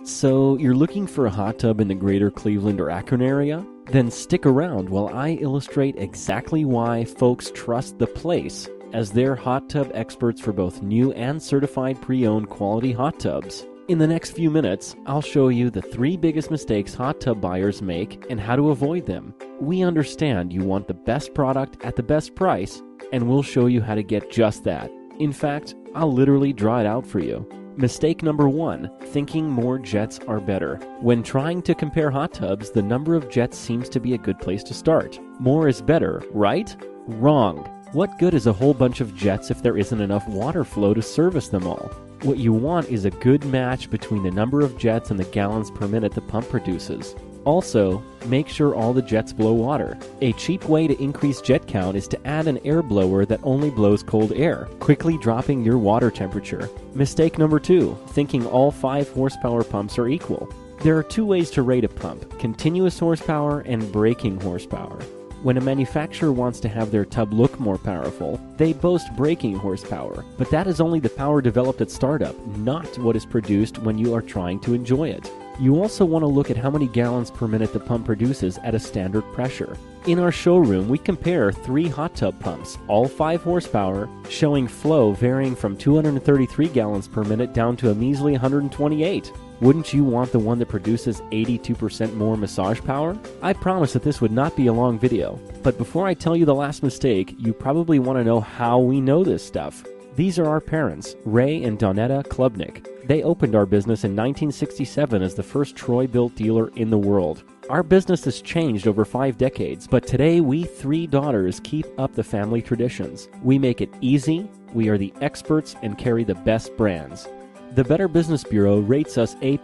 So, you're looking for a hot tub in the greater Cleveland or Akron area? Then stick around while I illustrate exactly why folks trust The Place as their hot tub experts for both new and certified pre-owned quality hot tubs. In the next few minutes, I'll show you the 3 biggest mistakes hot tub buyers make and how to avoid them. We understand you want the best product at the best price, and we'll show you how to get just that. In fact, I'll literally draw it out for you. Mistake number 1, thinking more jets are better. When trying to compare hot tubs, the number of jets seems to be a good place to start. More is better, right? Wrong. What good is a whole bunch of jets if there isn't enough water flow to service them all? What you want is a good match between the number of jets and the gallons per minute the pump produces. Also, make sure all the jets blow water. A cheap way to increase jet count is to add an air blower that only blows cold air, quickly dropping your water temperature. Mistake number 2, thinking all 5 horsepower pumps are equal. There are 2 ways to rate a pump: continuous horsepower and braking horsepower. When a manufacturer wants to have their tub look more powerful, they boast braking horsepower, but that is only the power developed at startup, not what is produced when you are trying to enjoy it. You also want to look at how many gallons per minute the pump produces at a standard pressure. In our showroom, we compare 3 hot tub pumps, all 5 horsepower, showing flow varying from 233 gallons per minute down to a measly 128. Wouldn't you want the one that produces 82% more massage power? I promise that this would not be a long video, but before I tell you the last mistake, you probably want to know how we know this stuff. These are our parents, Ray and Donetta Klubnik. They opened our business in 1967 as the first Troy-built dealer in the world. Our business has changed over 5 decades, but today we 3 daughters keep up the family traditions. We make it easy, we are the experts, and carry the best brands. The Better Business Bureau rates us A+,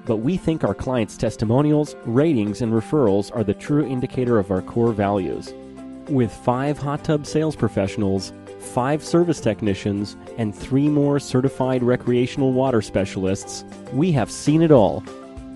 but we think our clients' testimonials, ratings, and referrals are the true indicator of our core values. With 5 hot tub sales professionals, 5 service technicians, and 3 more certified recreational water specialists, we have seen it all.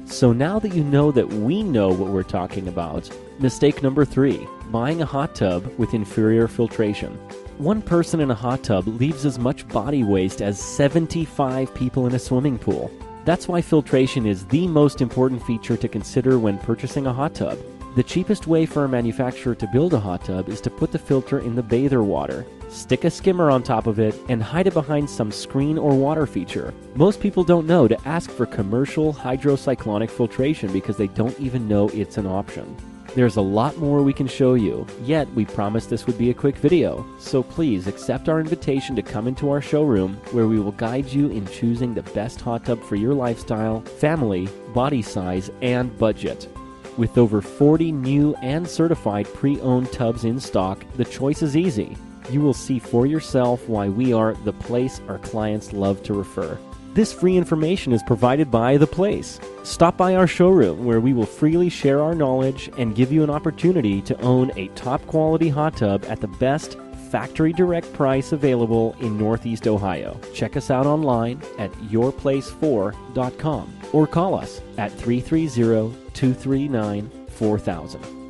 So now that you know that we know what we're talking about, mistake number 3, buying a hot tub with inferior filtration. One person in a hot tub leaves as much body waste as 75 people in a swimming pool. That's why filtration is the most important feature to consider when purchasing a hot tub. The cheapest way for a manufacturer to build a hot tub is to put the filter in the bather water, stick a skimmer on top of it, and hide it behind some screen or water feature. Most people don't know to ask for commercial hydrocyclonic filtration because they don't even know it's an option. There's a lot more we can show you, yet we promised this would be a quick video, so please accept our invitation to come into our showroom where we will guide you in choosing the best hot tub for your lifestyle, family, body size, and budget. With over 40 new and certified pre-owned tubs in stock, the choice is easy. You will see for yourself why we are the place our clients love to refer. This free information is provided by The Place. Stop by our showroom where we will freely share our knowledge and give you an opportunity to own a top quality hot tub at the best factory direct price available in Northeast Ohio. Check us out online at yourplace4.com or call us at 330-239-4000.